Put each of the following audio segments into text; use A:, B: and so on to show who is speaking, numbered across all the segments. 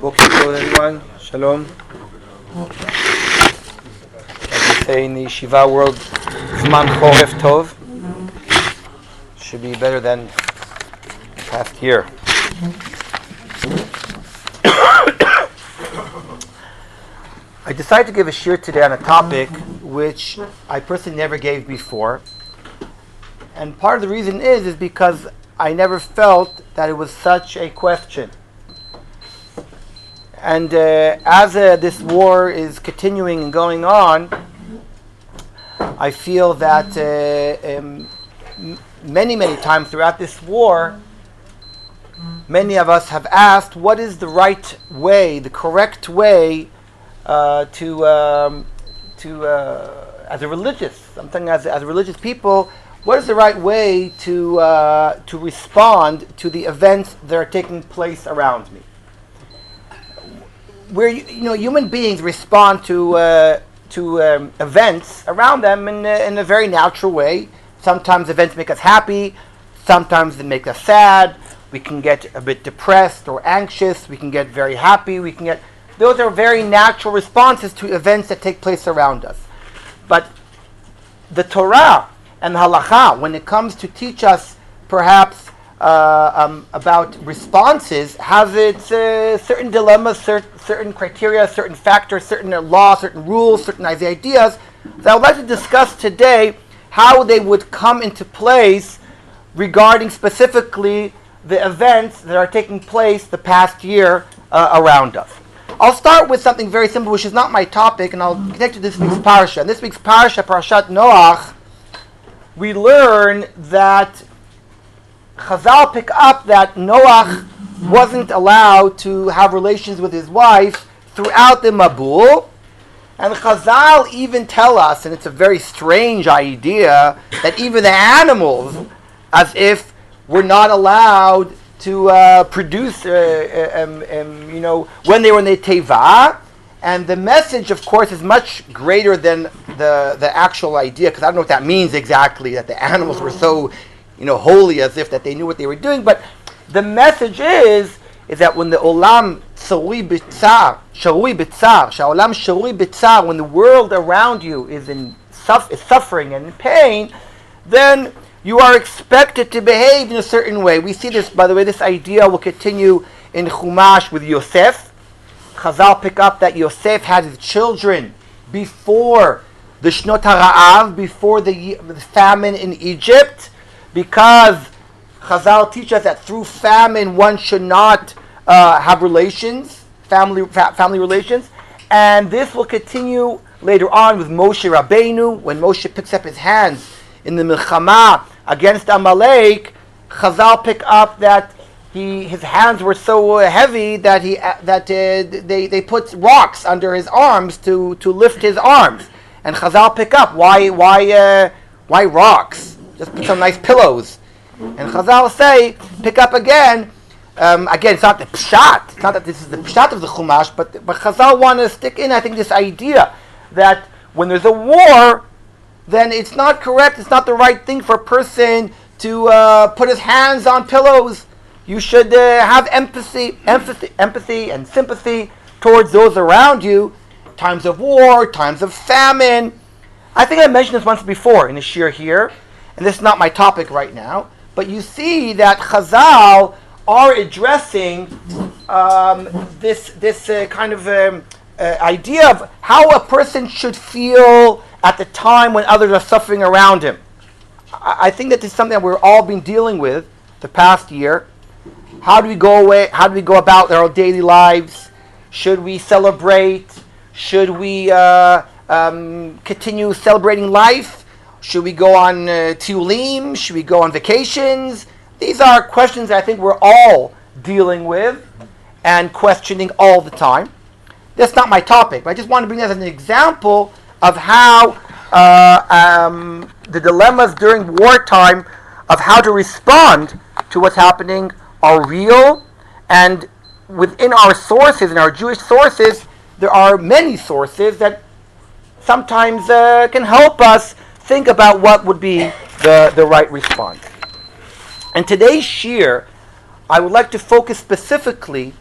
A: Boker Tov, everyone. Shalom. As we say in the Shiva world, Zman Choref Tov. Should be better than past year. I decided to give a shir today on a topic which I personally never gave before. And part of the reason is because I never felt that it was such a question. And as this war is continuing and going on, I feel that many times throughout this war, many of us have asked, what is the right way, the correct way as a religious people, what is the right way to respond to the events that are taking place around me? Where human beings respond to events around them in a very natural way. Sometimes events make us happy, sometimes they make us sad. We can get a bit depressed or anxious. We can get very happy. Those are very natural responses to events that take place around us. But the Torah and the Halacha, when it comes to teach us perhaps about responses, has its certain dilemmas, certain criteria, certain factors, certain laws, certain rules, certain ideas that I would like to discuss today, how they would come into place regarding specifically the events that are taking place the past year around us. I'll start with something very simple, which is not my topic, and I'll connect to this week's parasha. In this week's parasha, Parashat Noach, we learn that Chazal pick up that Noach wasn't allowed to have relations with his wife throughout the Mabul. And Chazal even tell us, and it's a very strange idea, that even the animals, as if were not allowed to produce, when they were in the Teva. And the message, of course, is much greater than the actual idea, because I don't know what that means exactly, that the animals were so holy, as if that they knew what they were doing. But the message is that when the olam sharui b'tzar, when the world around you is suffering and in pain, then you are expected to behave in a certain way. We see this, by the way, this idea will continue in Chumash with Yosef. Chazal pick up that Yosef had his children before the Shnot HaRa'av, before the famine in Egypt, because Chazal teach us that through famine one should not have relations, family relations, and this will continue later on with Moshe Rabbeinu. When Moshe picks up his hands in the Milchama against Amalek, Chazal pick up that his hands were so heavy that they put rocks under his arms to lift his arms, and Chazal pick up why rocks? Just put some nice pillows. And Chazal say, pick up again. Again, it's not the pshat. It's not that this is the pshat of the Chumash, but Chazal want to stick in, I think, this idea that when there's a war, then it's not correct, it's not the right thing for a person to put his hands on pillows. You should have empathy and sympathy towards those around you. Times of war, times of famine. I think I mentioned this once before in a shir here, and this is not my topic right now, but you see that Chazal are addressing this kind of idea of how a person should feel at the time when others are suffering around him. I think that this is something that we're all been dealing with the past year. How do we go about our daily lives? Should we celebrate? Should we continue celebrating life? Should we go on tiulim? Should we go on vacations? These are questions that I think we're all dealing with and questioning all the time. That's not my topic, but I just want to bring that as an example of how the dilemmas during wartime of how to respond to what's happening are real. And within our sources, in our Jewish sources, there are many sources that sometimes can help us think about what would be the right response. And today's shir, I would like to focus specifically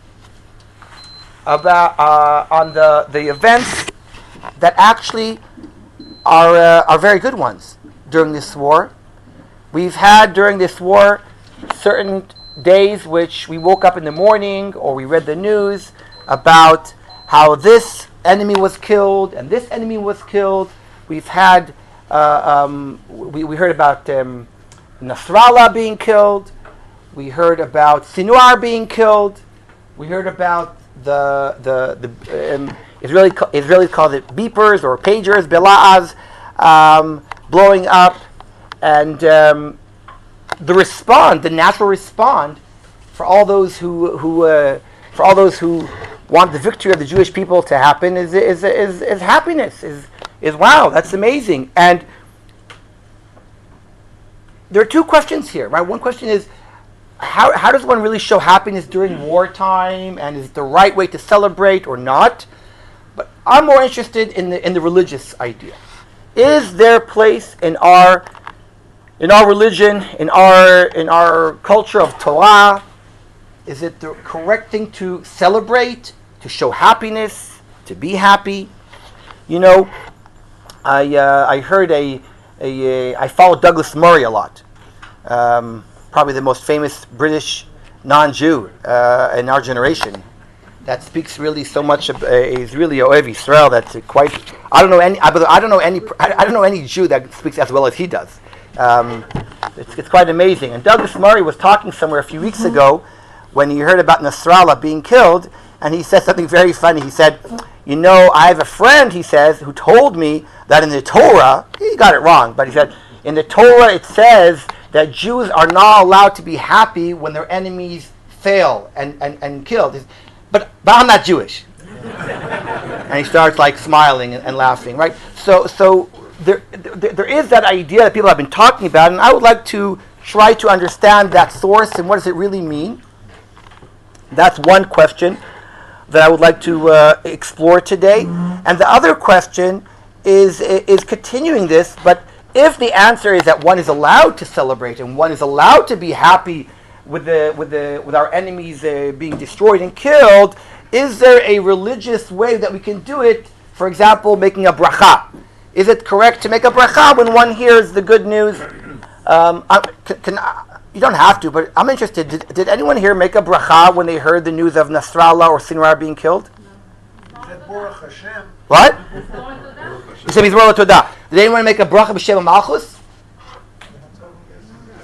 A: about on the events that actually are very good ones during this war. We've had during this war certain days which we woke up in the morning or we read the news about how this enemy was killed and this enemy was killed. We've had we heard about Nasrallah being killed. We heard about Sinwar being killed. We heard about the Israelis call it beepers or pagers, bela'az, blowing up, and the natural response for all those who want the victory of the Jewish people to happen is happiness. Is wow, that's amazing. And there are two questions here, right? One question is, how does one really show happiness during wartime, and is it the right way to celebrate or not? But I'm more interested in the religious idea. Is there a place in our religion, in our culture of Torah, is it the correct thing to celebrate, to show happiness, to be happy? You know, I heard I follow Douglas Murray a lot. Probably the most famous British non-Jew in our generation. That speaks really so much. He's really Oev Yisrael. That's quite. I don't know any Jew that speaks as well as he does. It's quite amazing. And Douglas Murray was talking somewhere a few weeks ago when he heard about Nasrallah being killed, and he said something very funny. He said, "You know, I have a friend," he says, "who told me that in the Torah, he got it wrong, but he said in the Torah it says that Jews are not allowed to be happy when their enemies fail and killed. But I'm not Jewish." And he starts like smiling and laughing, right? So there is that idea that people have been talking about, and I would like to try to understand that source and what does it really mean. That's one question that I would like to explore today. And the other question is continuing this, but if the answer is that one is allowed to celebrate and one is allowed to be happy with our enemies being destroyed and killed, is there a religious way that we can do it? For example, making a bracha. Is it correct to make a bracha when one hears the good news? You don't have to, but I'm interested. Did anyone here make a bracha when they heard the news of Nasrallah or Sinwar being killed? What? You said Mizmor Todah. Did anyone make a bracha b'Shem Malchus?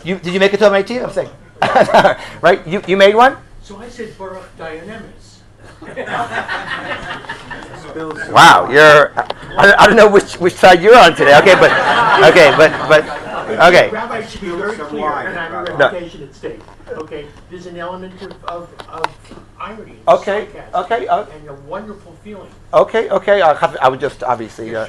A: Did you make it to a I'm saying. Right? You made one?
B: So I said Baruch Dionymus.
A: Wow, I don't know which side you're on today. Okay, but
B: Rabbi should be very clear, and I have a reputation at stake. Okay, there's an element of irony.
A: Okay.
B: And a wonderful feeling.
A: Okay. I would just obviously,
C: I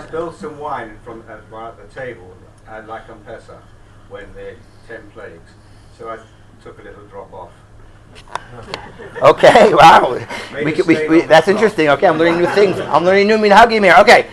C: spilled some wine from at the table, like on Pesach, when the 10 plagues. So I took a little drop off.
A: Okay, wow. That's interesting. Okay, I'm learning new things. I'm learning new minhagim here. Okay,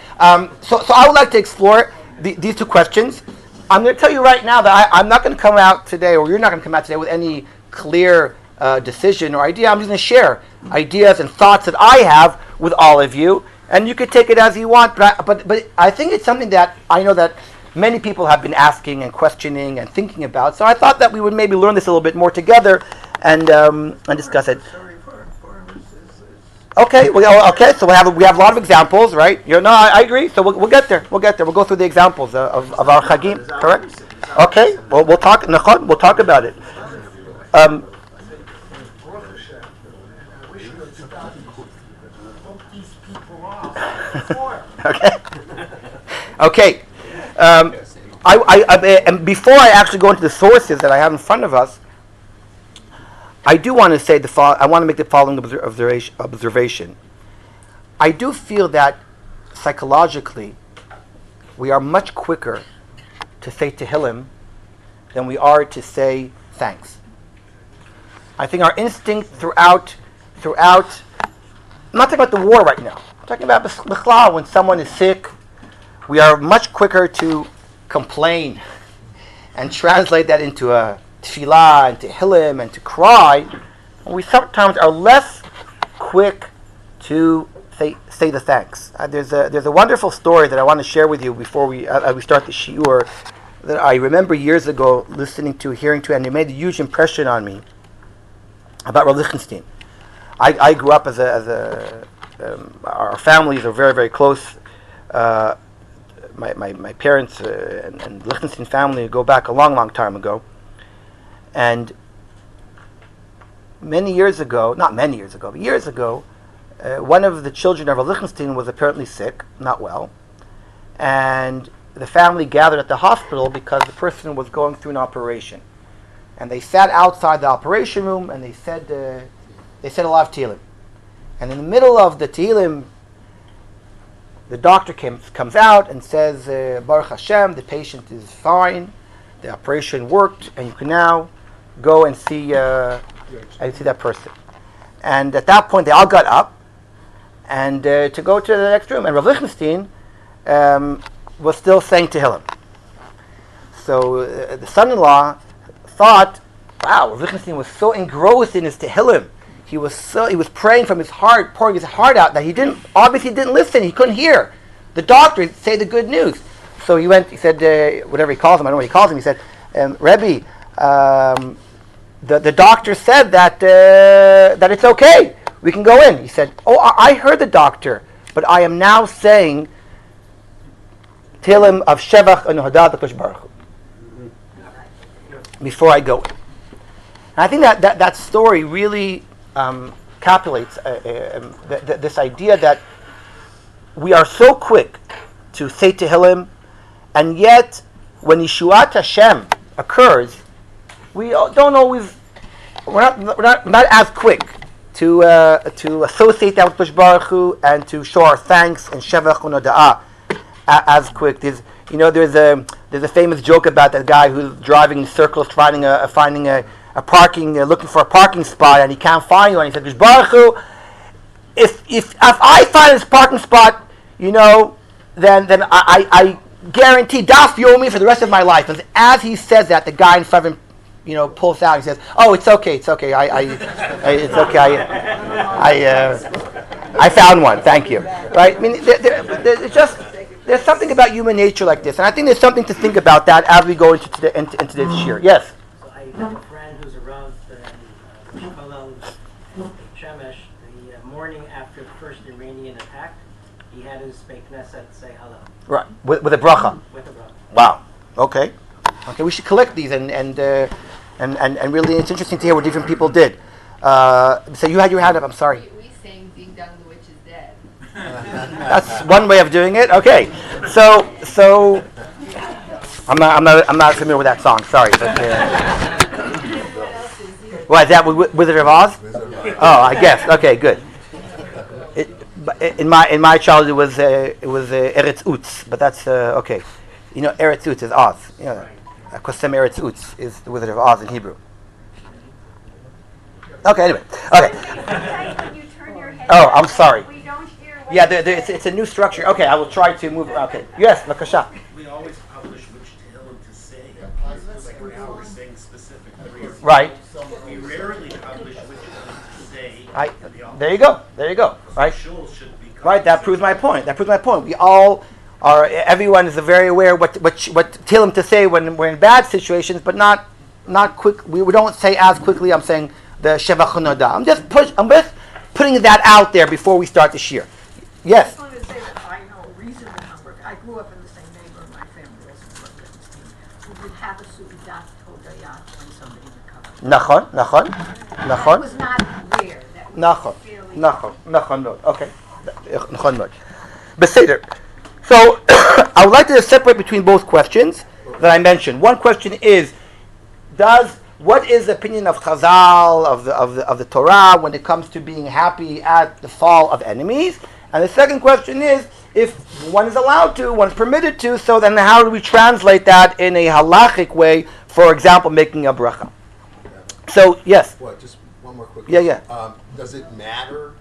A: so I would like to explore these two questions. I'm going to tell you right now that I'm not going to come out today, or you're not going to come out today with any clear decision or idea. I'm just going to share ideas and thoughts that I have with all of you, and you could take it as you want. But I think it's something that I know that many people have been asking and questioning and thinking about. So I thought that we would maybe learn this a little bit more together and discuss it. Okay. Okay. So we have a lot of examples, right? I agree. So we'll get there. We'll go through the examples of our chagim. Correct. Okay. Well, we'll talk. We'll talk about it. Okay. And before I actually go into the sources that I have in front of us, I do want to say I want to make the following observation. I do feel that psychologically, we are much quicker to say Tehillim than we are to say thanks. I think our instinct throughout. I'm not talking about the war right now. I'm talking about b'chlal, when someone is sick, we are much quicker to complain and translate that into a tefillah and Tehillim and to cry. And we sometimes are less quick to say the thanks. There's a wonderful story that I want to share with you before we start the shiur that I remember years ago hearing to, and it made a huge impression on me about Rav Lichtenstein. I grew up as our families are very, very close. My parents and Lichtenstein family go back a long, long time ago. And years ago, one of the children of Rav Lichtenstein was apparently sick, not well. And the family gathered at the hospital because the person was going through an operation. And they sat outside the operation room and they said a lot of Tehillim. And in the middle of the Tehillim, the doctor comes out and says, Baruch Hashem, the patient is fine, the operation worked, and you can now go and see that person. And at that point, they all got up and to go to the next room. And Rav Lichtenstein was still saying Tehillim. So the son-in-law thought, wow, Rav Lichtenstein was so engrossed in his Tehillim. He was praying from his heart, pouring his heart out, that he didn't listen. He couldn't hear the doctor say the good news. So he said, whatever he calls him, I don't know what he calls him. He said, Rabbi, the doctor said that it's okay. We can go in. He said, I heard the doctor, but I am now saying Tehillim of Shevach and Hodah L'Kadosh Baruch Hu before I go in. And I think that story really capitulates this idea that we are so quick to say Tehillim, and yet when Yeshuat Hashem occurs, we don't always. We're not as quick to associate that with Kadosh Baruch Hu and to show our thanks and Shevach and Hoda'ah as quick. There's a famous joke about that guy who's driving in circles, finding a parking, looking for a parking spot, and he can't find one. He said, Kadosh Baruch Hu, if I find this parking spot, then I guarantee das yomi for the rest of my life. And as he says that, the guy in front of him, pulls out. He says, "Oh, it's okay. It's okay. It's okay. I found one. Thank you." Right? I mean, there's something about human nature like this, and I think there's something to think about that as we go into this year. Yes.
D: So I have a friend who's a Rav in Shkolel Shemesh. The morning after the first Iranian attack, he had his Beit Knesset say hello.
A: Right. With a bracha.
D: With a bracha.
A: Wow. Okay. We should collect these and really, it's interesting to hear what different people did. So you had your hand up. I'm sorry.
E: We sang "Ding Dong, the Witch is Dead."
A: That's one way of doing it. Okay. So I'm not familiar with that song. Sorry. But, what is that? Wizard of Oz? Oh, I guess. Okay, good. In my childhood, it was Eretz Utz, but that's okay. Eretz Utz is Oz. Kosem Eretz Utz is the Wizard of Oz in Hebrew. Okay, anyway. Okay. Oh, I'm sorry. Yeah, it's a new structure. Okay, I will try to move. Okay. Yes, Lakasha.
F: We always publish which Tehillim to say. Like now we're saying specific prayers.
A: Right.
F: We rarely publish which Tehillim to say.
A: There you go. Right. Right. That proves my point. We all are. Everyone is very aware what Tehillim to say when we're in bad situations, but not quick. We don't say as quickly. I'm saying the Shevach Hodah. I'm just putting that out there before we start the shir. Yes.
G: I just wanted to say that I know a reason I grew up in the same neighborhood. My family was in Brooklyn. We would have a su'idat hodayah when somebody recovered.
A: Nachon.
G: That was not rare. That was fairly
A: Nachon. Okay. Nachon. Beseder. So I would like to separate between both questions that I mentioned. One question is, what is the opinion of Chazal of the Torah when it comes to being happy at the fall of enemies? And the second question is, if one is allowed to, one is permitted to, so then how do we translate that in a halachic way? For example, making a bracha. So yes.
H: What? Just one more quick.
A: Yeah.
H: Does it matter?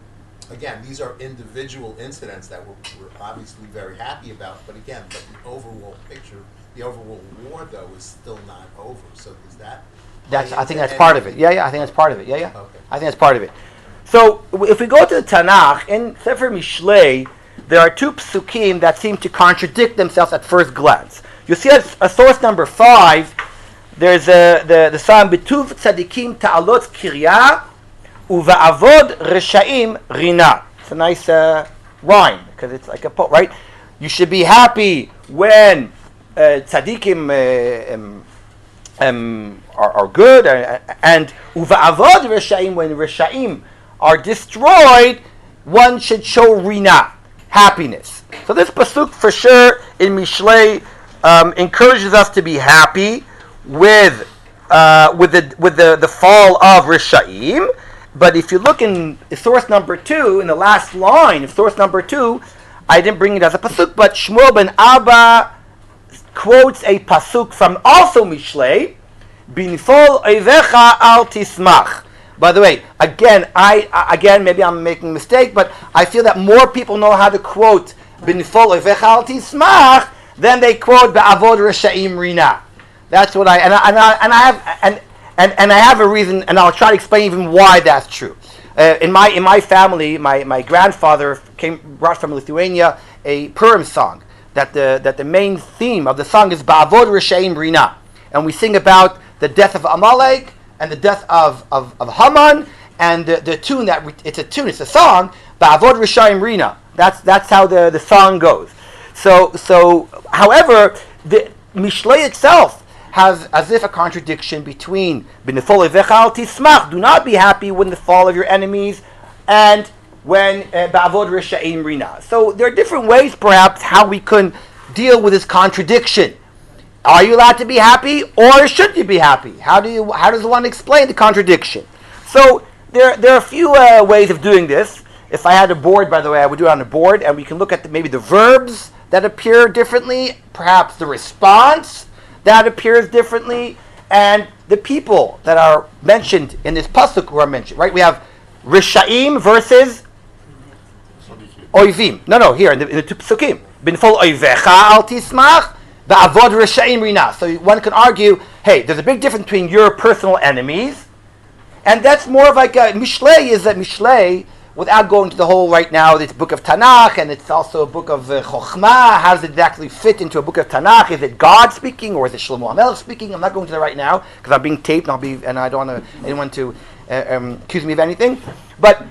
H: Again, these are individual incidents that we're obviously very happy about, but again, the overall picture, the overall war, though, is still not over. So is that?
A: I think that's part of it. Yeah. I think that's part of it. Yeah.
H: Okay.
A: I think that's part of it. So if we go to the Tanakh, in Sefer Mishlei, there are two psukim that seem to contradict themselves at first glance. You see a source number 5, there's the psalm, B'tuv tzadikim ta'alot kirya, uva'avod reshaim rina. It's a nice rhyme, because it's like a poem, right? You should be happy when tzadikim are good, and uva'avod reshaim, when reshaim are destroyed, one should show rina, happiness. So this pasuk for sure in Mishlei encourages us to be happy with the fall of Rishaim. But if you look in source number 2, in the last line of source number 2, I didn't bring it as a pasuk, but Shmuel ben Abba quotes a pasuk from also Mishlei, Binfol oivecha al tismach. By the way, again, maybe I'm making a mistake, but I feel that more people know how to quote Binfol oivecha al tismach than they quote Ba'avod Reshaim Rina. That's what I have a reason, and I'll try to explain even why that's true. In my family, my grandfather brought from Lithuania a Purim song that the main theme of the song is Ba'avod Reshaim Rina, and we sing about the death of Amalek and the death of Haman, and the tune it's a song, Ba'avod Reshaim Rina. That's how the song goes. So however, the Mishlei itself has as if a contradiction between B'nefol oivecha al tismach, do not be happy when the fall of your enemies, and when Ba'avod Reshaim Rina. So there are different ways perhaps how we can deal with this contradiction. Are you allowed to be happy, or should you be happy? How does one explain the contradiction? So there are a few ways of doing this. If I had a board, by the way, I would do it on a board, and we can look at maybe the verbs that appear differently, perhaps the response that appears differently, and the people that are mentioned in this pasuk who are mentioned. Right? We have Rishaim versus Oivim. No, here in the two pasukim. Binfol oivecha al tismach, Ba'avod Reshaim Rina. So one can argue, hey, there's a big difference between your personal enemies, and that's more of like a Mishlei, without going to the whole right now, it's a book of Tanakh, and it's also a book of Chokhmah. How does it exactly fit into a book of Tanakh? Is it God speaking, or is it Shlomo HaMelech speaking? I'm not going to that right now, because I'm being taped, and I don't want anyone to accuse me of anything. But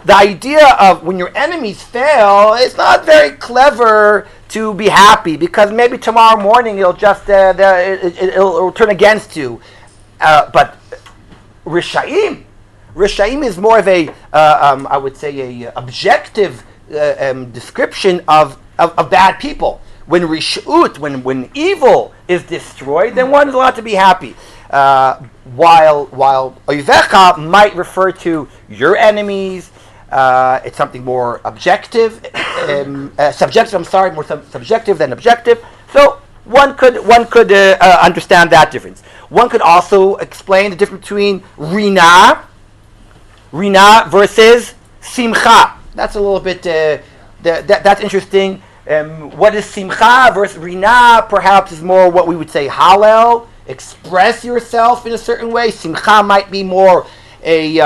A: the idea of when your enemies fail, it's not very clever to be happy, because maybe tomorrow morning it'll just it'll turn against you. But Rishaim is more of a I would say a objective description of bad people. When rishut, when evil is destroyed, then one is allowed to be happy. While oivecha might refer to your enemies. It's something more objective, subjective. More subjective than objective. So one could understand that difference. One could also explain the difference between rina versus simcha. That's a little bit that's interesting. What is simcha versus rina? Perhaps is more what we would say hallel. Express yourself in a certain way. Simcha might be more a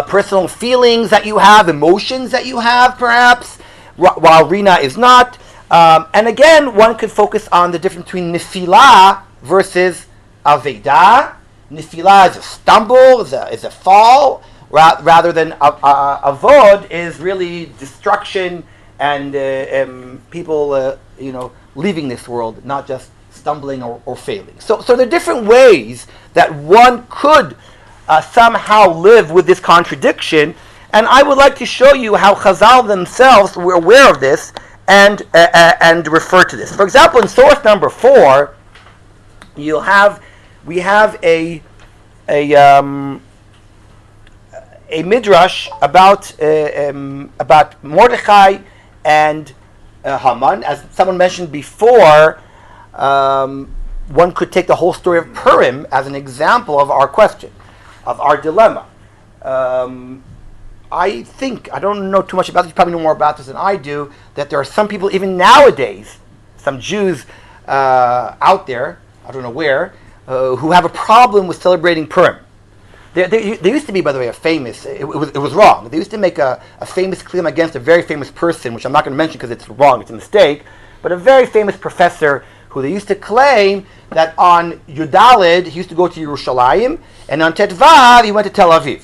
A: personal feelings that you have, emotions that you have, perhaps, while Rina is not. And again, one could focus on the difference between Nefilah versus Avedah. Nefilah is a stumble, is a fall, rather than Avod is really destruction and people, leaving this world, not just stumbling or failing. So there are different ways that one could somehow live with this contradiction, and I would like to show you how Chazal themselves were aware of this and refer to this. For example, in source number 4, we have a midrash about Mordechai and Haman. As someone mentioned before, one could take the whole story of Purim as an example of our question, of our dilemma. I think, I don't know too much about this, you probably know more about this than I do, that there are some people, even nowadays, some Jews out there, I don't know where, who have a problem with celebrating Purim. There used to be, by the way, a famous, it was wrong. They used to make a famous claim against a very famous person, which I'm not going to mention because it's wrong, it's a mistake, but a very famous professor who they used to claim that on Yudalid, he used to go to Yerushalayim, and on Tetvav, he went to Tel Aviv.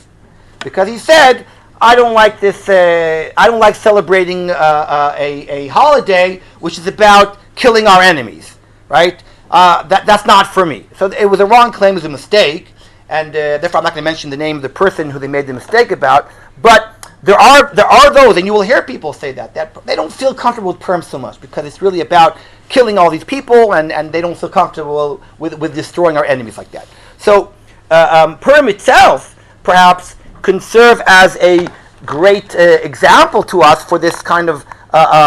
A: Because he said, I don't like this, I don't like celebrating a holiday which is about killing our enemies, right? That's not for me. So it was a wrong claim, it was a mistake, and therefore I'm not going to mention the name of the person who they made the mistake about, but there are those, and you will hear people say that they don't feel comfortable with Purim so much because it's really about killing all these people, and they don't feel comfortable with destroying our enemies like that. So Purim itself, perhaps, can serve as a great example to us for this kind of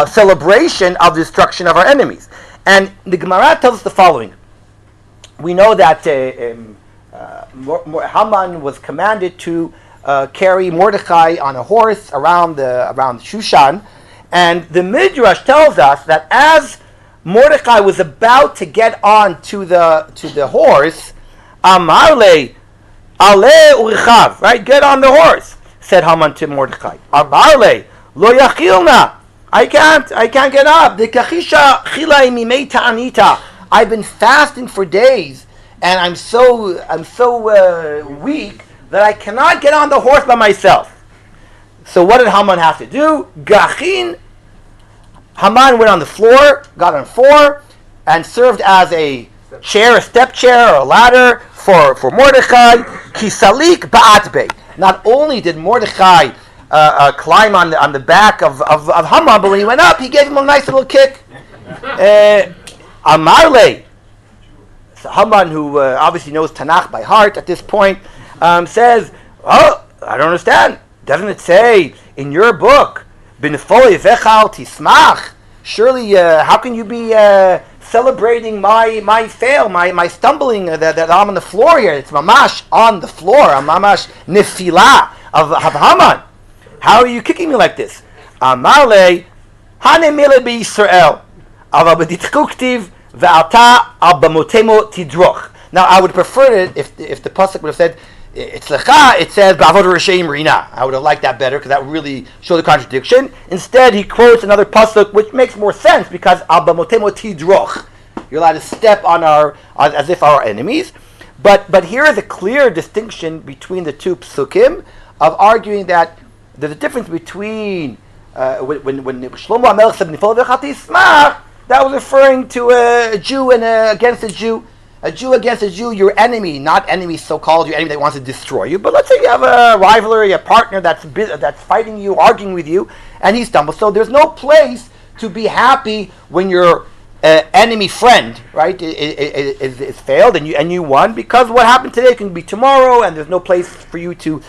A: celebration of the destruction of our enemies. And the Gemara tells us the following. We know that Haman was commanded to carry Mordechai on a horse around Shushan, and the Midrash tells us that as Mordechai was about to get on to the horse, Amarle, Ale urichav, right? Get on the horse, said Haman to Mordechai. Amarle, lo yachilna. I can't get up. The kachisha chilai mimei ta'anita. I've been fasting for days, and I'm so weak that I cannot get on the horse by myself. So what did Haman have to do? Gachin. Haman went on the floor, got on floor, and served as a chair, a step chair, or a ladder for Mordechai. Kisalik ba'atbe. Not only did Mordechai climb on the back of Haman, but when he went up, he gave him a nice little kick. Amarle. So Haman, who obviously knows Tanakh by heart at this point, says, "Oh, I don't understand. Doesn't it say in your book, B'nefoli vechal tismach? Surely, how can you be celebrating my fail, my stumbling that I'm on the floor here? It's mamash on the floor. I'm mamash nefila of Haman. How are you kicking me like this? Amarle hanemile beYisrael ava b'ditkuktiv ve'ata al b'motemo tidroch." Now, I would prefer it if the pasuk would have said, it's lecha, it says ba'avod resheim rina. I would have liked that better because that would really show the contradiction. Instead, he quotes another pasuk which makes more sense because al b'motemo tidroch. You're allowed to step on as if our enemies. But here is a clear distinction between the two psukim of arguing that there's a difference between when Shlomo HaMelech said Nifol v'chal tismach, that was referring to a Jew and against a Jew. A Jew against a Jew, your enemy, not enemy so-called, your enemy that wants to destroy you. But let's say you have a rivalry, a partner that's fighting you, arguing with you, and he stumbles. So there's no place to be happy when your enemy friend, right, is failed and you won, because what happened today can be tomorrow, and there's no place for you to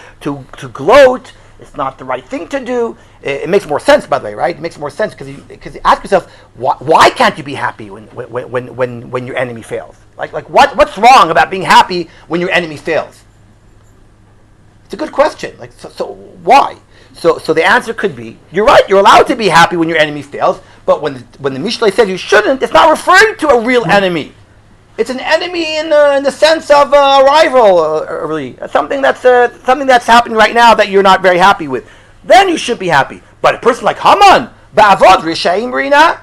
A: gloat. It's not the right thing to do. It makes more sense, by the way, right? It makes more sense because you ask yourself, why can't you be happy when your enemy fails? Like what's wrong about being happy when your enemy fails? It's a good question. So why? So the answer could be, you're right. You're allowed to be happy when your enemy fails, but when the Mishlei says you shouldn't, it's not referring to a real enemy. It's an enemy in the sense of a rival, really something that's happening right now that you're not very happy with. Then you should be happy. But a person like Haman, ba'avod rishaim rina,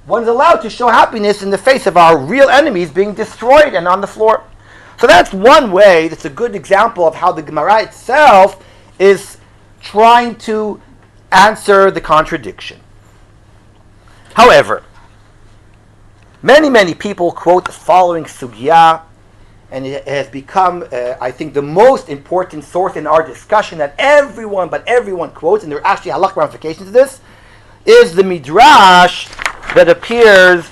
A: one's allowed to show happiness in the face of our real enemies being destroyed and on the floor. So that's one way. That's a good example of how the Gemara itself is trying to answer the contradiction. However, many people quote the following sugya, and it has become, I think, the most important source in our discussion that everyone quotes, and there are actually halakhic ramifications to this, is the midrash that appears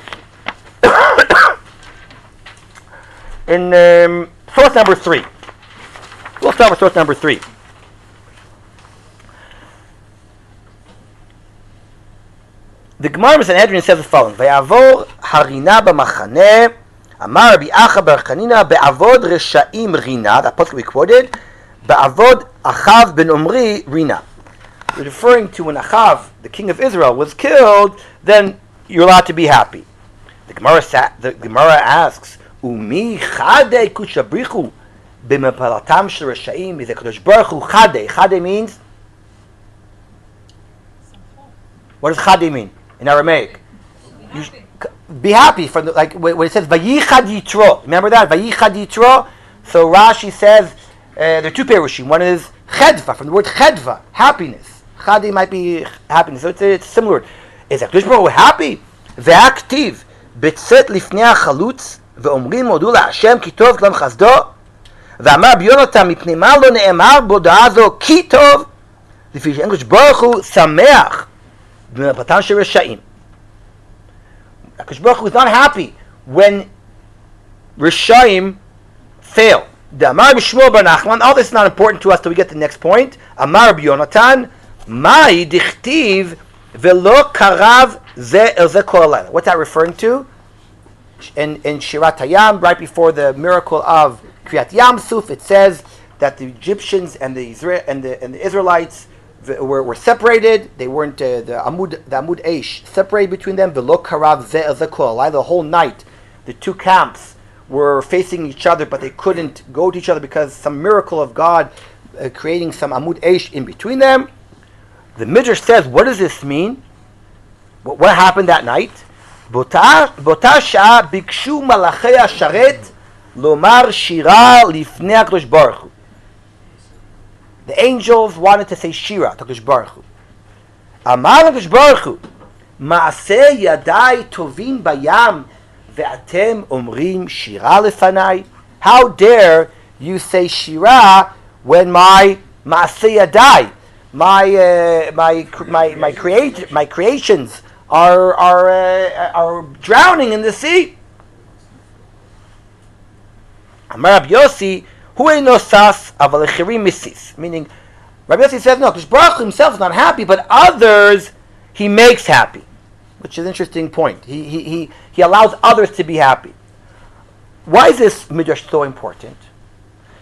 A: in source number 3. We'll start with source number 3. The Gemara in Sanhedrin says the following: "Vayavor harina b'machaneh, amar Rabbi Acha bar Chanina be'avod reshaim rina." That pasuk we quoted, be'avod Achav ben Omri rina. Referring to when Achav, the king of Israel, was killed, then you're allowed to be happy. The Gemara asks, "Umi chadei kushabrichu B'mepalatam shel Rishayim is a Kadosh Baruch Hu Chadei. Chadei means, what does Chadei mean in Aramaic? Be happy from the, like when it says Vayichad Yitro. Remember that Vayichad Yitro. So Rashi says there are two perushim. One is Chedva, from the word Chedva, happiness. Chadei might be happiness. So it's similar. Is Hakadosh Baruch Hu happy? Ve'aktiv b'tzet lifnei hachalutz ve'omrim odu la'Hashem ki tov k'lam chasdo ve'amar b'Yonatan mipnei ma lo ne'emar b'hoda'ah zo ki tov לפי שהקדוש ברוך הוא שמח במפלתם של רשעים. הקדוש ברוך הוא is not happy when Rishayim fail. The Amar B'Shmuel Bar Nachman, all this is not important to us till we get to the next point. Amar B'Yonatan, Mai Dichtiv Velo Karav Ze El Ze Kol Alayla. What's that referring to? In Shirat Hayam, right before the miracle of Kriyat Yam Suf, it says that the Egyptians and the Israelites were separated. They weren't the Amud Eish separated between them. Velo Karav Ze El Ze Kol Alayla. The whole night, the two camps were facing each other, but they couldn't go to each other because some miracle of God creating some Amud Eish in between them. The Midrash says, what does this mean? What happened that night? Bota shah bikshu malachei hasharet lomar shira lifnei HaKadosh Baruch Hu. The angels wanted to say shira to HaKadosh Baruch Hu. Amar HaKadosh Baruch Hu, ma'aseh yadai tovim bayam ve'atem omrim shira lefanai. How dare you say shira when my ma'aseh yadai, my creations are drowning in the sea? Amar Rabbi Yossi, hu eino sas aval echirim misis. Meaning, Rabbi Yossi says no, because Baruch himself is not happy, but others he makes happy, which is an interesting point. He allows others to be happy. Why is this midrash so important?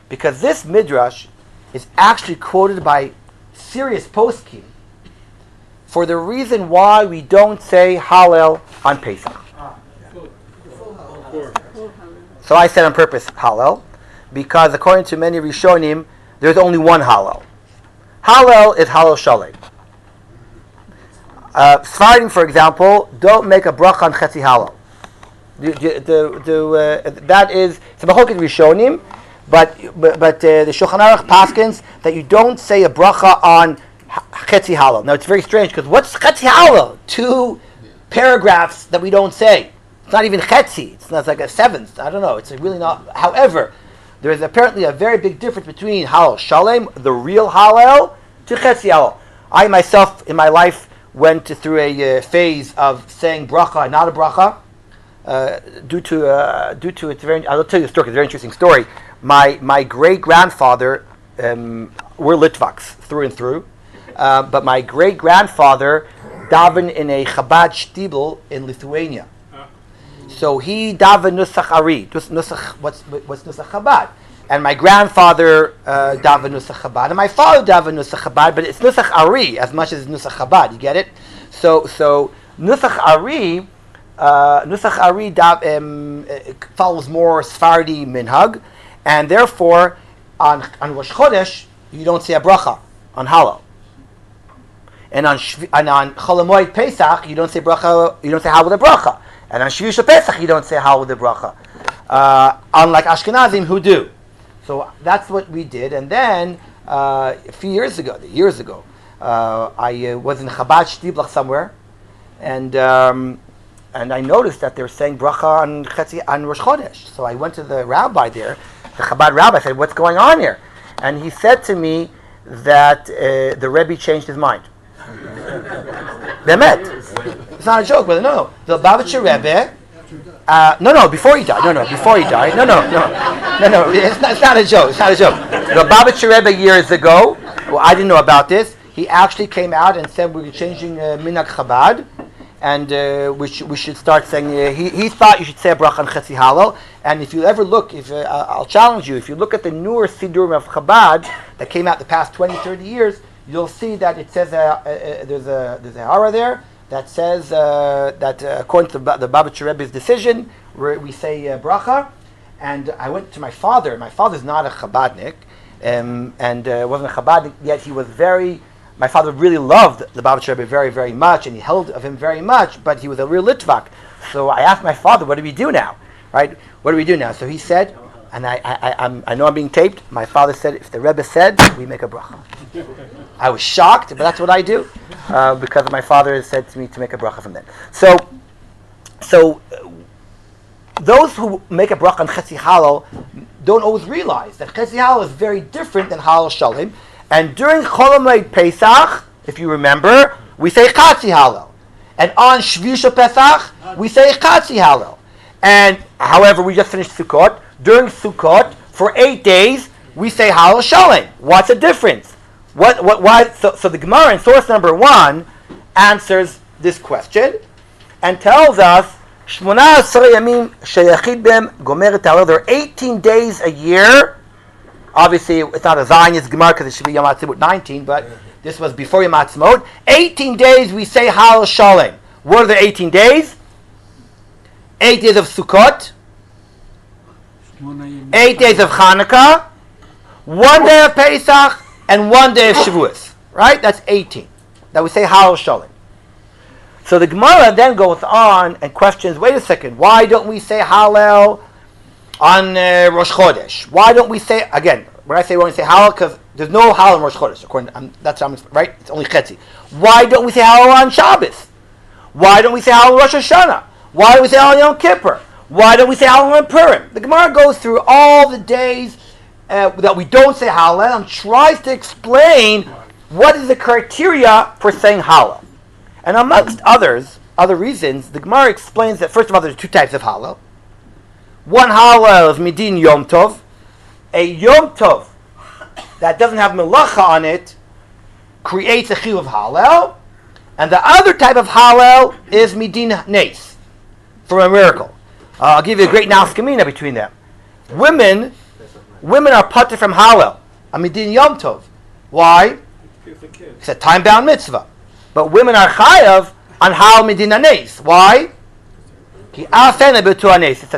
A: Because this midrash is actually quoted by serious poskim for the reason why we don't say Hallel on Pesach. So I said on purpose Hallel, because according to many Rishonim, there's only one Hallel. Hallel is Hallel Shalem. Sfardim, for example, don't make a bracha on Chetzi Hallel. That is, it's a Machoket Rishonim, but the Shulchan Aruch paskins that you don't say a bracha on Chetzi Hallel. Now it's very strange because what's Chetzi Hallel? 2 paragraphs that we don't say. It's not even Chetzi. It's not like a seventh. I don't know. It's really not. However, there is apparently a very big difference between Hallel Shalem, the real Hallel, to Chetzi Hallel. I myself in my life went through a phase of saying bracha and not a bracha due to it's very. I'll tell you a story. It's a very interesting story. My great grandfather, we're Litvaks through and through, but my great grandfather davened in a Chabad shtibel in Lithuania. So he davened Nusach Ari. What's Nusach Chabad? And my grandfather davened Nusach Chabad, and my father davened Nusach Chabad, but it's Nusach Ari as much as Nusach Chabad. You get it? So Nusach Ari follows more Sephardi minhag, and therefore on Rosh Chodesh you don't say a bracha on Hallel, and on Chol Hamoed Pesach you don't say bracha. You don't say Hallel with a bracha, and on Shvius Pesach you don't say Hallel with a bracha. Unlike Ashkenazim who do. So that's what we did, and then a few years ago, I was in Chabad Shtiblach somewhere, and I noticed that they were saying bracha on Rosh Chodesh. So I went to the rabbi there, the Chabad rabbi. I said, "What's going on here?" And he said to me that the Rebbe changed his mind. Bemet, it's not a joke, brother. No. The Lubavitcher Rebbe. Before he died. Before he died. No. It's not a joke. It's not a joke. The Lubavitcher Rebbe years ago. Well, I didn't know about this. He actually came out and said we're changing Minhag Chabad, and we should start saying. He thought you should say a bracha on Chetzi Hallel. And if you ever look, I'll challenge you. If you look at the newer Sidurim of Chabad that came out the past 20, 30 years, you'll see that it says there's a hara there that says that according to the Lubavitcher Rebbe's decision, we say bracha, And I went to my father. My father's not a Chabadnik, and wasn't a Chabadnik, yet he was my father really loved the Babich Rebbe very, very much, and he held of him very much, but he was a real Litvak. So I asked my father, what do we do now? Right? What do we do now? So he said, and I know I'm being taped, my father said, if the Rebbe said, we make a bracha. I was shocked, but that's what I do, because my father has said to me to make a bracha from then. So those who make a bracha on Chetzi Halal don't always realize that Chetzi Halal is very different than Halal Shalim. And during Chol Hamoed Pesach, if you remember, we say Chatzi Halal. And on Shvisha Pesach, we say Chatzi Halal. And however, we just finished Sukkot. During Sukkot, for 8 days, we say Halal Shalim. What's the difference? Why? So the Gemara in source number 1 answers this question and tells us, there are 18 days a year. Obviously, it's not a Zionist Gemara because it should be Yom HaTzimut 19, but this was before Yom HaTzimut. 18 days we say Halal Shalim. What are the 18 days? 8 days of Sukkot, 8 days of Hanukkah, 1 day of Pesach, and 1 day of Shavuos. Right? That's 18. That we say Halal Shalim. So the Gemara then goes on and questions, wait a second, why don't we say Halal on Rosh Chodesh? Why don't we say, again, when I say we don't say Halal, because there's no Halal on Rosh Chodesh, right? It's only Chetzi. Why don't we say Halal on Shabbos? Why don't we say Halal on Rosh Hashanah? Why don't we say Halal on Yom Kippur? Why don't we say Halal on Purim? The Gemara goes through all the days that we don't say Halal and tries to explain what is the criteria for saying Halal. And amongst other reasons, the Gemara explains that first of all, there's 2 types of halal. One halal is midin yom tov, a yom tov that doesn't have melacha on it creates a chiyuv of halal, and the other type of halal is midin nes, from a miracle. I'll give you a great nafkamina between them. Women are patur from halal, a midin yom tov. Why? It's a time-bound mitzvah. But women are chayav on Halal Medina Nes. Why? It's a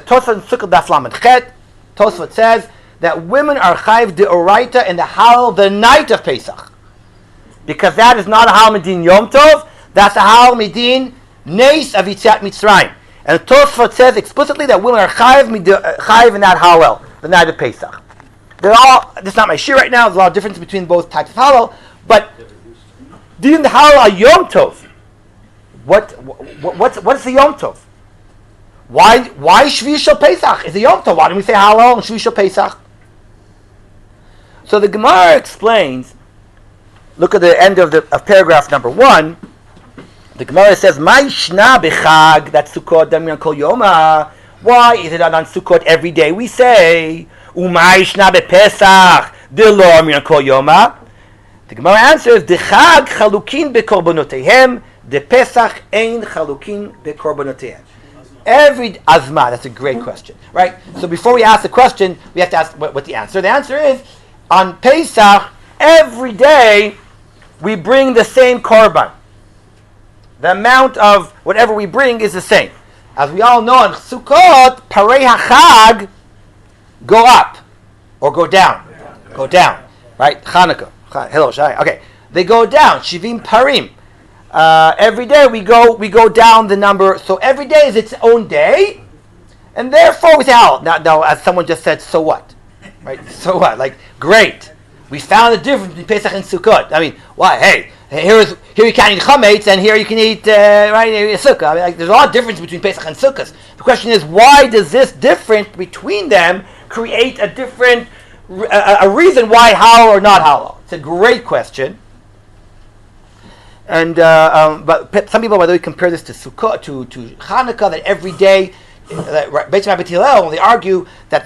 A: Tosfot in Sukkot Daf Lamed Chet. Tosfot says that women are chayav deoraita in the Halal the night of Pesach, because that is not a Halal Medin Yom Tov. That's a Halal Medin Nes of Yitziat Mitzrayim. And Tosfot says explicitly that women are chayav in that Halal the night of Pesach. This is not my shir right now. There's a lot of difference between both types of Halal, but didn't Halal a Yom Tov? What's the Yom Tov? Why Shvisha Pesach is a Yom Tov? Why don't we say Halal and Shvisha Pesach? So the Gemara explains. Look at the end of paragraph number 1. The Gemara says, "My shna b'chag." That's Sukkot. Damian kol yoma. Why is it not on Sukkot every day? We say, "Umay shna b'Pesach." Dilo damian kol yoma. The Gemara answers, "The Chag chalukin bekorbonotehem, the Pesach ein chalukin bekorbonotehem." Every azma. That's a great question, right? So before we ask the question, we have to ask what the answer. The answer is, on Pesach, every day we bring the same korban. The amount of whatever we bring is the same. As we all know, on Sukkot, parei hachag go up or go down. Go down, right? Hanukkah. Okay, they go down. Shivim parim. Every day we go down the number. So every day is its own day, and therefore we say, "Oh, now, as someone just said, so what? Right? So what? Like, great, we found the difference between Pesach and Sukkot. I mean, why? Hey, here you can't eat chametz, and here you can eat sukkah. I mean, like, there's a lot of difference between Pesach and Sukkot. The question is, why does this difference between them create a different a reason why halal or not halal? It's a great question. And but some people, by the way, compare this to Sukkot, to Hanukkah, that every day, Beit Rabbi Hillel, they argue that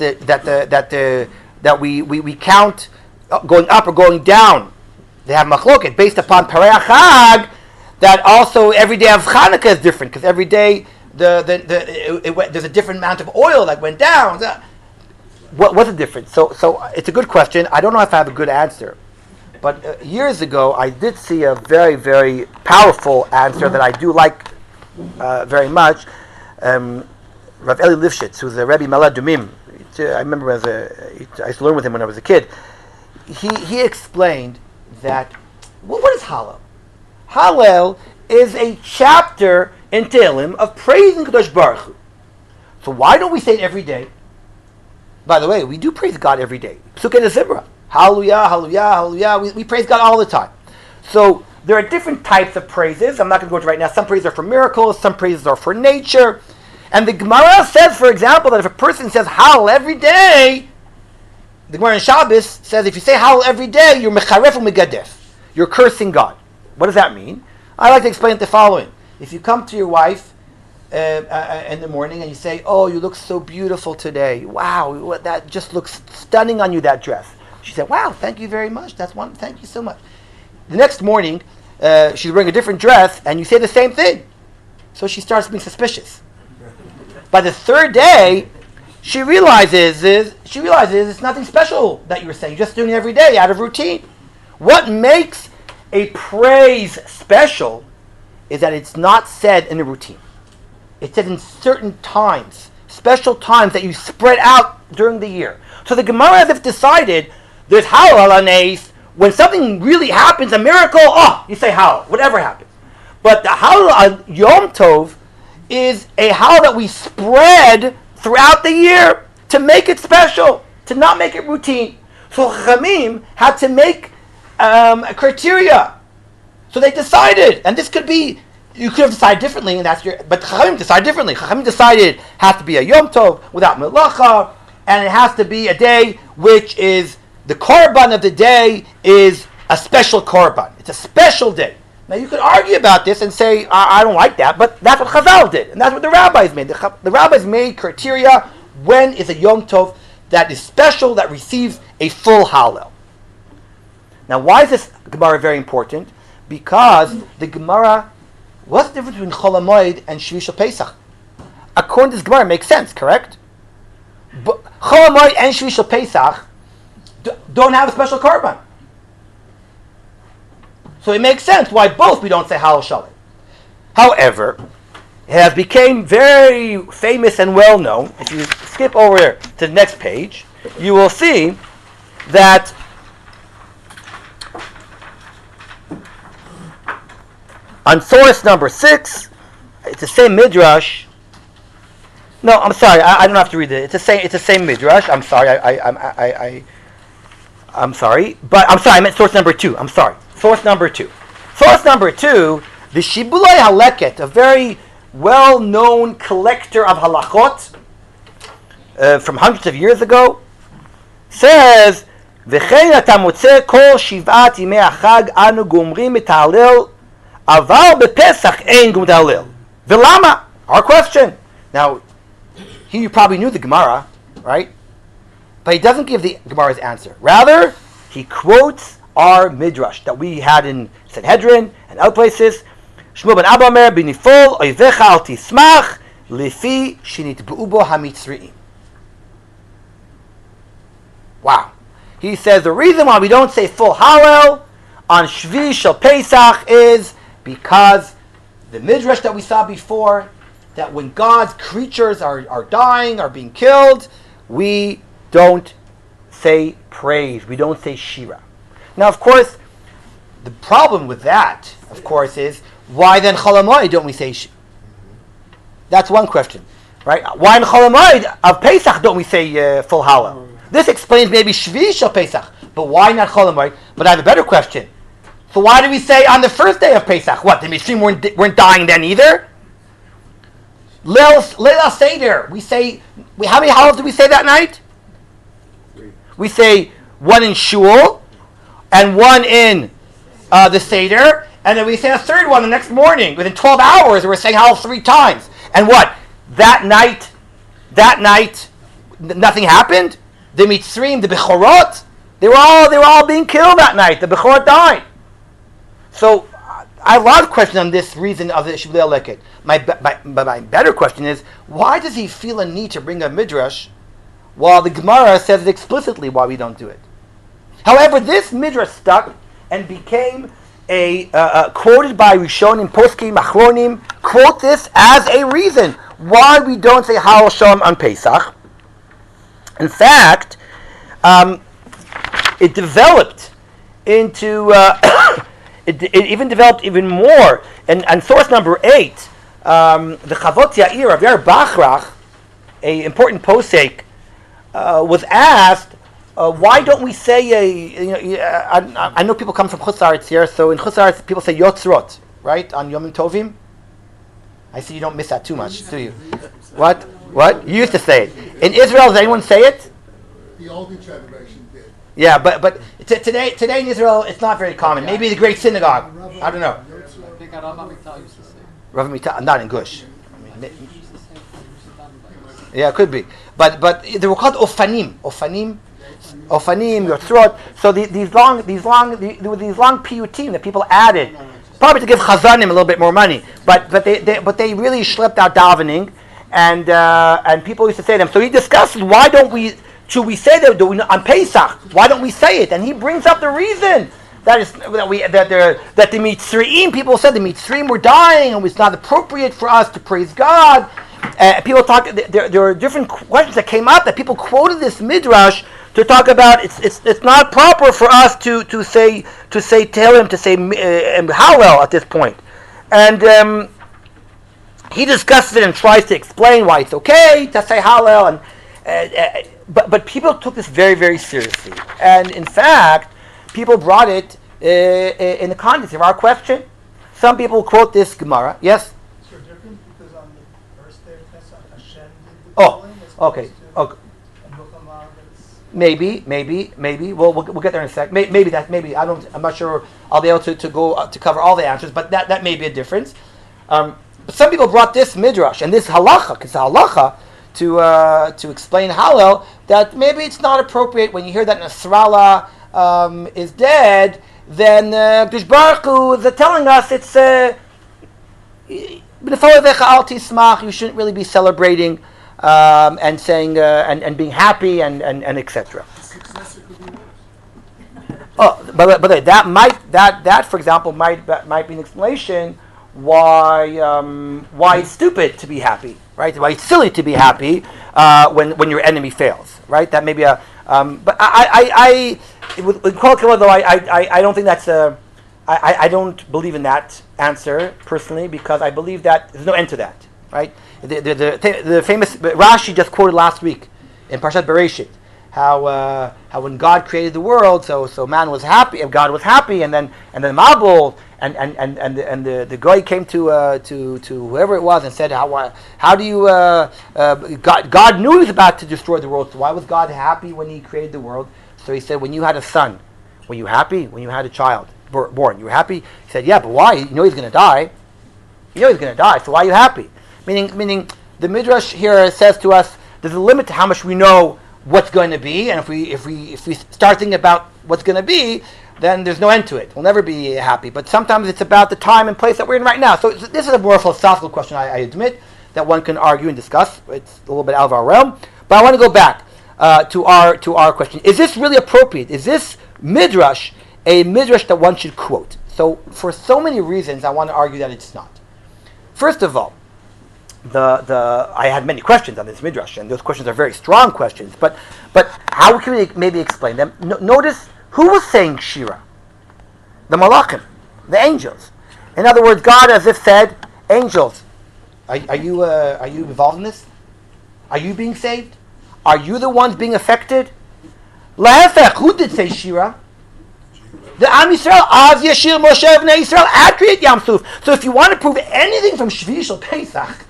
A: we count going up or going down. They have machloket based upon Parei HaChag, that also every day of Hanukkah is different, because every day there's a different amount of oil that went down. What's the difference? So it's a good question. I don't know if I have a good answer. But years ago, I did see a very, very powerful answer that I do like very much. Rav Eli Lifshitz, who's a Rebbe Maladumim, I remember I used to learn with him when I was a kid. He explained that what is Hallel? Hallel is a chapter in Tehillim of praising Kadosh Baruch Hu. So why don't we say it every day? By the way, we do praise God every day. Psukei Zimra. Hallelujah, hallelujah, hallelujah. We praise God all the time. So there are different types of praises. I'm not going to go into right now. Some praises are for miracles. Some praises are for nature. And the Gemara says, for example, that if a person says Hallel every day, the Gemara in Shabbos says if you say Hallel every day, you're mecharef u'megadef. You're cursing God. What does that mean? I like to explain it the following. If you come to your wife in the morning and you say, "Oh, you look so beautiful today. Wow, that just looks stunning on you, that dress." She said, "Wow, thank you very much. Thank you so much." The next morning, she's wearing a different dress, and you say the same thing. So she starts being suspicious. By the third day, she realizes it's nothing special that you were saying. You're just doing it every day out of routine. What makes a praise special is that it's not said in a routine. It's said in certain times, special times that you spread out during the year. So the Gemara has decided there's Hallel Hanes. When something really happens, a miracle, you say Hallel, whatever happens. But the Hallel on Yom Tov is a Hallel that we spread throughout the year to make it special, to not make it routine. So Chachamim had to make a criteria. So they decided, and this could be, you could have decided differently, but Chachamim decided differently. Chachamim decided it has to be a Yom Tov without melacha, and it has to be a day which is, the korban of the day is a special korban. It's a special day. Now you could argue about this and say, I don't like that, but that's what Chazal did, and that's what the rabbis made. The rabbis made criteria when is a Yom Tov that is special, that receives a full Hallel. Now why is this Gemara very important? Because the Gemara, what's the difference between Chol HaMoed and Shvi Shel Pesach? According to this Gemara, it makes sense, correct? But Chol HaMoed and Shvi Shel Pesach don't have a special korban. So it makes sense why both we don't say Hallel Shalom. However, it has become very famous and well known. If you skip over to the next page, you will see that on source number 6, it's the same midrash. No, I'm sorry, I don't have to read it. It's the same midrash. I'm sorry, I'm sorry, but I'm sorry. I meant source number 2. I'm sorry. Source number 2. Source number 2, the Shibulei Haleket, a very well-known collector of halachot from hundreds of years ago, says, "V'chein ata motzeh kol shivat yimei hachag anu gomrim et hallel, aval bepesach ein gom et hallel." V'lama? Our question. Now, here you probably knew the Gemara, right? But he doesn't give the Gemara's answer. Rather, he quotes our midrash that we had in Sanhedrin and other places. Shmuel ben Abba Omer b'nifol oivecha al tismach lefi shenitba'u bo hamitzriim. Wow. He says the reason why we don't say full Hallel on Shvi Shel Pesach is because the midrash that we saw before, that when God's creatures are dying, are being killed, we don't say praise. We don't say shira. Now, of course, the problem with that, of course, is why then Chol HaMoed don't we say shira? That's one question, right? Why in Chol HaMoed of Pesach don't we say full Hallel? This explains maybe Shvi Shel Pesach, but why not Chol HaMoed? But I have a better question. So why do we say on the first day of Pesach? What, the Mishrim weren't dying then either? Leil Seder, we say, how many Hallels do we say that night? We say one in Shul, and one in the Seder, and then we say a third one the next morning. Within 12 hours, we're saying Hallel 3 times. And what? That night, nothing happened? The Mitzrim, the Bechorot, they were all being killed that night. The Bechorot died. So, I have a lot of questions on this reason of the Shibulei Haleket. My better question is, why does he feel a need to bring a midrash while the Gemara says explicitly why we don't do it? However, this midrash stuck and became quoted by Rishonim, Poskim, Achronim, quote this as a reason why we don't say Hallel Shalom on Pesach. In fact, it developed into it even developed even more. And source number 8, the Chavot Yair of Yair Bachrach, a important posek, was asked, why don't we say I know people come from Chutz La'aretz here, so in Chutz La'aretz people say Yotzrot, right, on Yom Tovim. I see you don't miss that too much, do you? What? You used to say it. In Israel, does anyone say it?
I: The older generation did.
A: Yeah, but today in Israel, it's not very common. Maybe the Great Synagogue. I don't know.
J: I think Rabbi used to say.
A: Rabbi Mita, not in Gush. Yeah, it could be. But they were called Ofanim, Yotzrot. So these long piyutim that people added, probably to give Chazanim a little bit more money. But they really schlepped out davening, and people used to say to them. So he discusses, should we say that on Pesach? Why don't we say it? And he brings up the reason that the Mitzrayim, people said the Mitzrayim were dying and it was not appropriate for us to praise God. People talk. There are different questions that came up that people quoted this midrash to talk about. It's not proper for us to say Tehillim, to say Hallel at this point, and he discusses it and tries to explain why it's okay to say Hallel, and but people took this very, very seriously, and in fact, people brought it in the context of our question. Some people quote this Gemara. Yes.
I: So different because on the first day of Pesach, Hashem did the
A: Oh,
I: calling,
A: okay.
I: Maybe.
A: Maybe. We'll get there in a sec. Maybe I'm not sure I'll be able to go to cover all the answers, but that may be a difference. But some people brought this midrash and this halacha, because halacha to explain Hallel, that maybe it's not appropriate when you hear that Nasrallah is dead, then Kadosh Baruch Hu is telling us it's you shouldn't really be celebrating and saying and being happy and etc. Oh, but that for example might be an explanation why it's stupid to be happy, right? Why it's silly to be happy when your enemy fails, right? That may be a but I with Kol Kavod, though I don't think that's a I don't believe in that answer personally, because I believe that there's no end to that, right? The famous Rashi just quoted last week in Parshat Bereshit how when God created the world, so man was happy, God was happy, and then Mabul and the guy came to whoever it was and said, how do you God knew he was about to destroy the world, so why was God happy when he created the world? So he said, when you had a son, were you happy? When you had a child born, you were happy? He said, yeah, but why? You know he's going to die. So why are you happy? Meaning the Midrash here says to us, there's a limit to how much we know what's going to be, and if we start thinking about what's going to be, then there's no end to it. We'll never be happy. But sometimes it's about the time and place that we're in right now. So this is a more philosophical question, I admit, that one can argue and discuss. It's a little bit out of our realm. But I want to go back to our question. Is this really appropriate? Is this midrash a midrash that one should quote? So for so many reasons, I want to argue that it's not. First of all, I had many questions on this midrash, and those questions are very strong questions. But how can we maybe explain them? Notice who was saying Shira? The Malachim, the angels. In other words, God, as if said, angels, are you involved in this? Are you being saved? Are you the ones being affected? Lahefech, who did say Shira? The Am Yisrael, Az Yashir Moshe Bnei Yisrael, at Kriyat Yam Suf. So if you want to prove anything from Shvi Shel Pesach,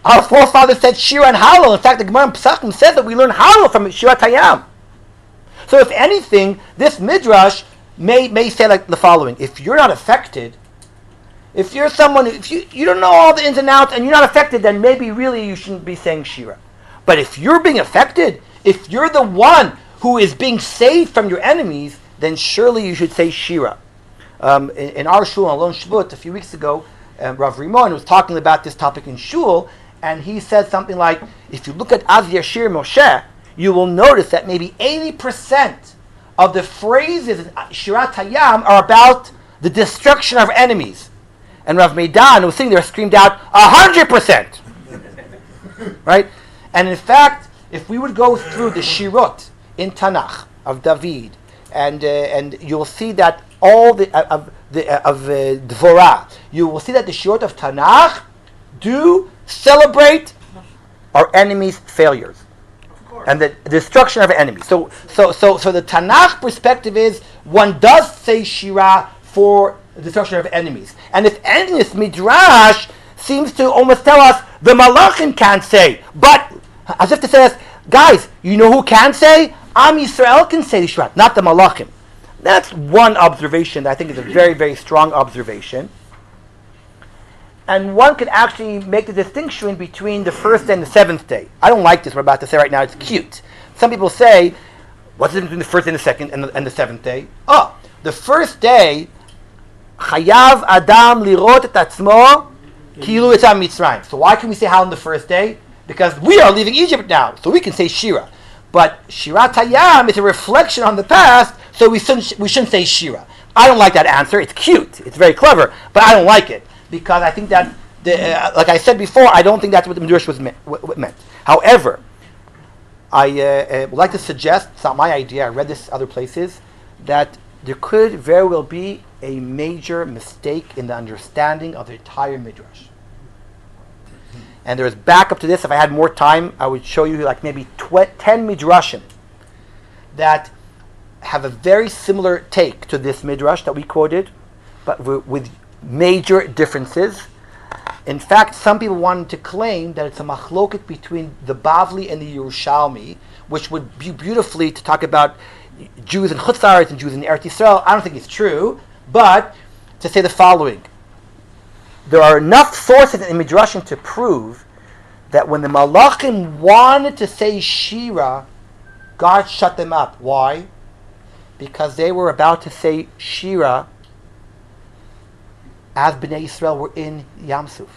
A: our forefathers said Shira and Hallel. In fact, the Gemara in Pesachim says that we learn Hallel from Shirat Hayam. So if anything, this midrash may say like the following: if you're not affected, if you're someone, if you don't know all the ins and outs and you're not affected, then maybe really you shouldn't be saying Shira. But if you're being affected, if you're the one who is being saved from your enemies, then surely you should say Shira. In our shul on Alon Shvut a few weeks ago, Rav Rimon was talking about this topic in shul, and he said something like, if you look at Az Yashir Moshe, you will notice that maybe 80% of the phrases in Shirat Hayam are about the destruction of enemies. And Rav Meidan, who was sitting there, screamed out, 100%! Right? And in fact, if we would go through the Shirot in Tanakh of David, and you'll see that all the Dvorah, you will see that the Shirot of Tanakh do celebrate our enemies' failures and the destruction of our enemies. So the Tanakh perspective is one does say Shira for the destruction of enemies. And if anything, this Midrash seems to almost tell us the Malachim can't say, but as if to say us, guys, you know who can say? Am Yisrael can say the Shira, not the Malachim. That's one observation that I think is a very, very strong observation. And one could actually make the distinction between the first and the seventh day. I don't like this, what I'm about to say right now. It's cute. Some people say, what's the difference between the first and the second and the seventh day? Oh, the first day, Chayav Adam lirot et atzmo kilu etzam Mitzrayim. So why can we say how on the first day? Because we are leaving Egypt now, so we can say Shira. But Shira Hayam is a reflection on the past, so we shouldn't say Shira. I don't like that answer. It's cute. It's very clever, but I don't like it. Because I think that, like I said before, I don't think that's what the Midrash was meant. However, I would like to suggest, it's not my idea, I read this other places, that there could very well be a major mistake in the understanding of the entire Midrash. And there's backup to this. If I had more time, I would show you like maybe 10 Midrashim that have a very similar take to this Midrash that we quoted, but with major differences. In fact, some people wanted to claim that it's a machloket between the Bavli and the Yerushalmi, which would be beautifully to talk about Jews in Chutz La'aretz and Jews in Eretz Yisrael. I don't think it's true, but to say the following. There are enough sources in Midrashim to prove that when the Malachim wanted to say Shira, God shut them up. Why? Because they were about to say Shira as Bnei Yisrael were in Yamsuf.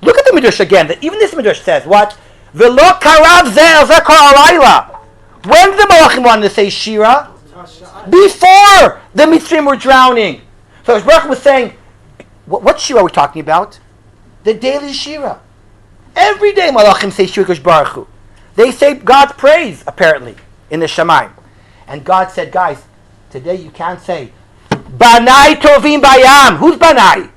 A: Look at the Midrash again. Even this Midrash says, what? V'lo karav zeh zekor alayla. When did the Malachim wanted to say Shira? Before the Mitzrayim were drowning. So Baruch was saying, what Shira are we talking about? The daily Shira. Every day Malachim say Shira Kosh Baruch Hu. They say God's praise, apparently, in the Shamayim. And God said, guys, today you can't say Banai Tovim Bayam. Who's Banai?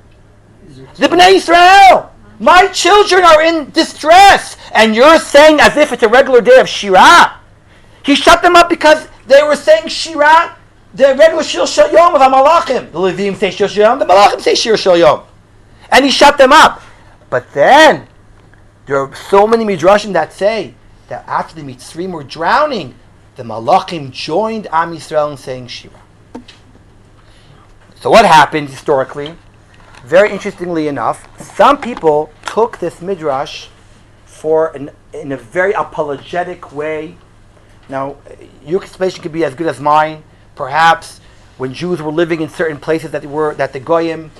A: The Bnei Israel. My children are in distress. And you're saying as if it's a regular day of Shira. He shut them up because they were saying Shira, the regular Shir Shel Yom of HaMalachim. The Levim say Shir Shel Yom, the Malachim say Shir Shel Yom. And he shut them up. But then, there are so many Midrashim that say that after the Mitzrayim were drowning, the Malachim joined Am Yisrael in saying Shira. So what happened historically? Very interestingly enough, some people took this Midrash in a very apologetic way. Now, your explanation could be as good as mine. Perhaps when Jews were living in certain places that the Goyim,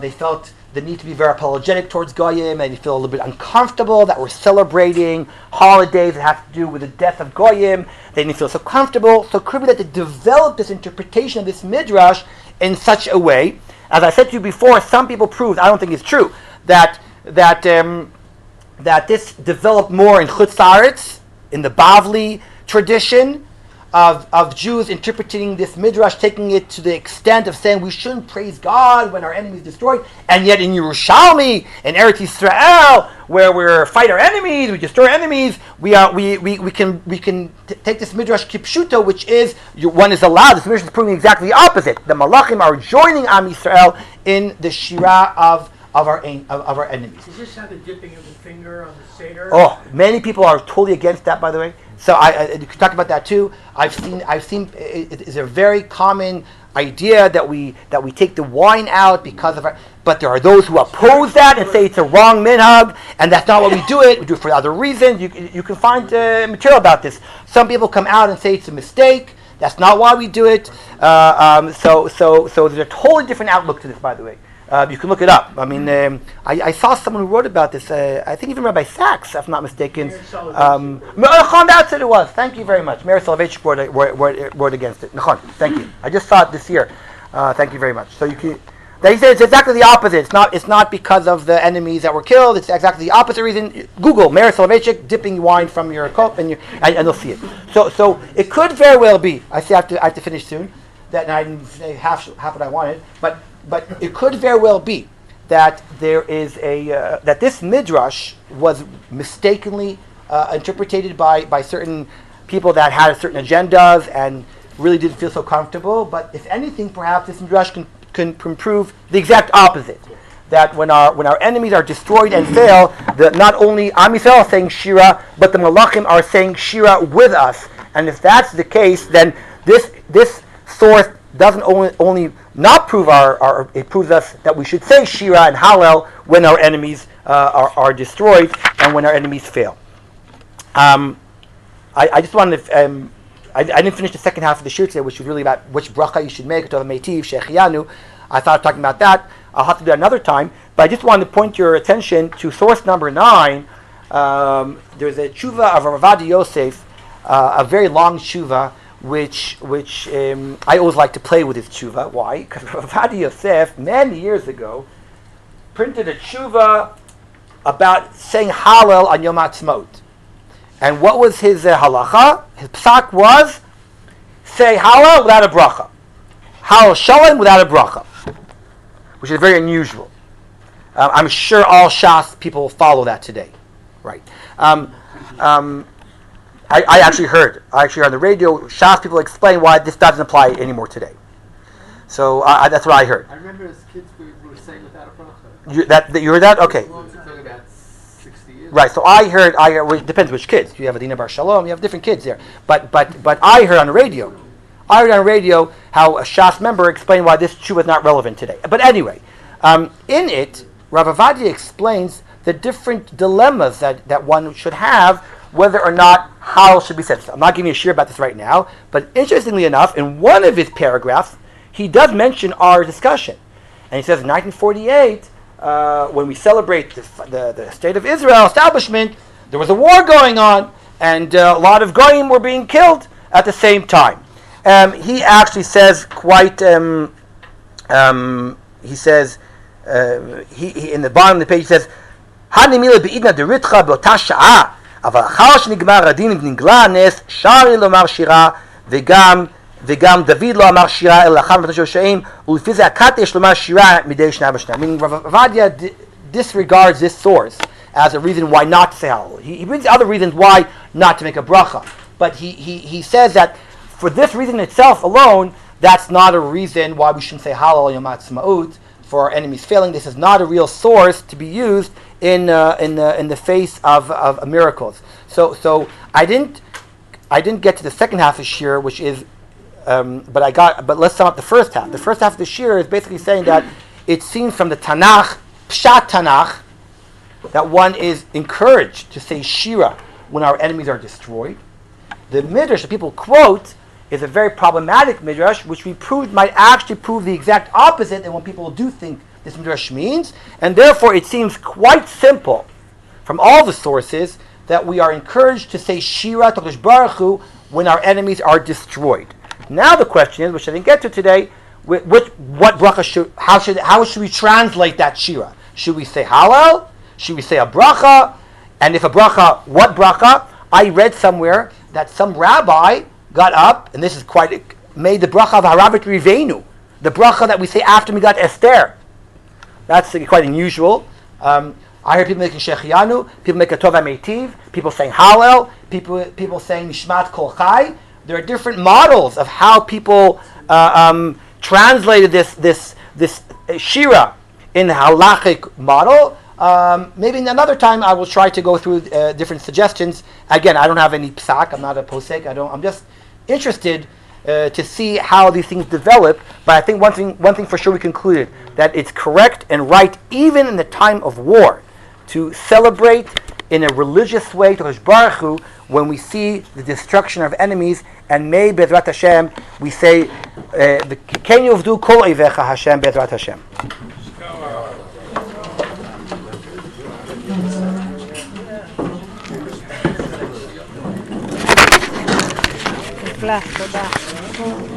A: they felt the need to be very apologetic towards Goyim, and they feel a little bit uncomfortable that we're celebrating holidays that have to do with the death of Goyim. They didn't feel so comfortable. So it could be that they developed this interpretation of this Midrash in such a way. As I said to you before, some people proved, I don't think it's true, that this developed more in Chutz La'aretz, in the Bavli tradition of Jews interpreting this Midrash, taking it to the extent of saying we shouldn't praise God when our enemy is destroyed, and yet in Yerushalmi, in Eretz Yisrael, where we fight our enemies, we destroy enemies, we can take this Midrash Kipshuto, which is one is allowed. This Midrash is proving exactly the opposite. The Malachim are joining Am Yisrael in the Shira of our enemies.
B: Is this how the dipping of the finger on the Seder?
A: Oh, many people are totally against that, by the way. So you could talk about that too. I've seen it is a very common idea that we take the wine out because of our. But there are those who oppose that and say it's a wrong minhag, and that's not what we do it. We do it for other reasons. You can find material about this. Some people come out and say it's a mistake. That's not why we do it. So there's a totally different outlook to this, by the way. You can look it up. I mean, I saw someone who wrote about this. I think even Rabbi Sachs, if I'm not mistaken. That's what it was. Thank you very much. Meir Soloveitchik wrote against it. Thank you. I just saw it this year. Thank you very much. So you can. That he said it's exactly the opposite. It's not because of the enemies that were killed. It's exactly the opposite reason. Google Meir Soloveitchik dipping wine from your cup, and you'll see it. So it could very well be. I have to finish soon. That I didn't say half what I wanted, but it could very well be that there is that this midrash was mistakenly interpreted by certain people that had certain agendas and really didn't feel so comfortable. But if anything, perhaps this midrash can prove the exact opposite. That when our enemies are destroyed and fail, that not only Am Yisrael are saying Shira, but the Malachim are saying Shira with us. And if that's the case, then this source doesn't only not prove it proves us that we should say Shira and Hallel when our enemies are destroyed and when our enemies fail. I just wanted to. I didn't finish the second half of the shir today, which was really about which bracha you should make, Tov Meitiv, Shechianu. I thought of talking about that. I'll have to do that another time. But I just wanted to point your attention to source number 9. There's a tshuva of Rav Yosef, a very long tshuva, which I always like to play with his tshuva. Why? Because Rav Yosef, many years ago, printed a tshuva about saying Hallel on Yom Ha'atzmaut. And what was his halacha? His psak was, say Hallel without a bracha. Hallel Shalom without a bracha. Which is very unusual. I'm sure all Shas people follow that today. Right. I actually heard on the radio, Shas people explain why this doesn't apply anymore today. So that's what I heard.
J: I remember as kids we were saying without a bracha.
A: You heard that? Okay. Right, so I heard. Well, it depends which kids. You have Adina Bar Shalom. You have different kids there. But I heard on the radio. How a Shas member explained why this tshuva is not relevant today. But anyway, in it, Rav Avadia explains the different dilemmas that one should have, whether or not Hallel should be said. So I'm not giving you a shir about this right now. But interestingly enough, in one of his paragraphs, he does mention our discussion, and he says in 1948. When we celebrate the State of Israel establishment, there was a war going on, and a lot of goyim were being killed at the same time. He actually says quite. He says he in the bottom of the page he says, "Hanimila beidna deritcha beota sha'a, aval achar shenigmar adin v'nigla nes shari lomar shira v'gam David lo amar shira el lacham v'tashor she'im u'lefi ze akatesh lomar shira midei shna b'shna." Meaning Rav Avadia disregards this source as a reason why not to say Hallel. He brings other reasons why not to make a bracha, but he says that for this reason itself alone, that's not a reason why we shouldn't say Hallel Yom Ha'atzmaut for our enemies failing. This is not a real source to be used in the face of miracles. So I didn't get to the second half of shir, which is. But let's sum up the first half. The first half of the shir is basically saying that it seems from the Tanakh, Pshat Tanakh, that one is encouraged to say Shira when our enemies are destroyed. The midrash that people quote is a very problematic midrash, which we proved might actually prove the exact opposite than what people do think this midrash means, and therefore it seems quite simple from all the sources that we are encouraged to say Shira to Kadosh Baruch Hu when our enemies are destroyed. Now the question is, which I didn't get to today, what bracha how should we translate that shira? Should we say Hallel? Should we say a bracha? And if a bracha, what bracha? I read somewhere that some rabbi got up, and this is made the bracha of Haravet Rivenu, the bracha that we say after we got Esther. That's quite unusual. I heard people making Shechianu, people make a Tov Meitiv, people saying Hallel, people saying Nishmat Kol Chai. There are different models of how people translated this shira in the halachic model. Maybe another time I will try to go through different suggestions. Again, I don't have any psak. I'm not a posek. I'm just interested to see how these things develop. But I think one thing for sure we concluded that it's correct and right, even in the time of war, to celebrate in a religious way to Kadosh Baruch Hu when we see the destruction of enemies, and may Bezrat Hashem we say the Ken Yuvdu Kol Eivecha Hashem Bezrat Hashem.
K: תודה.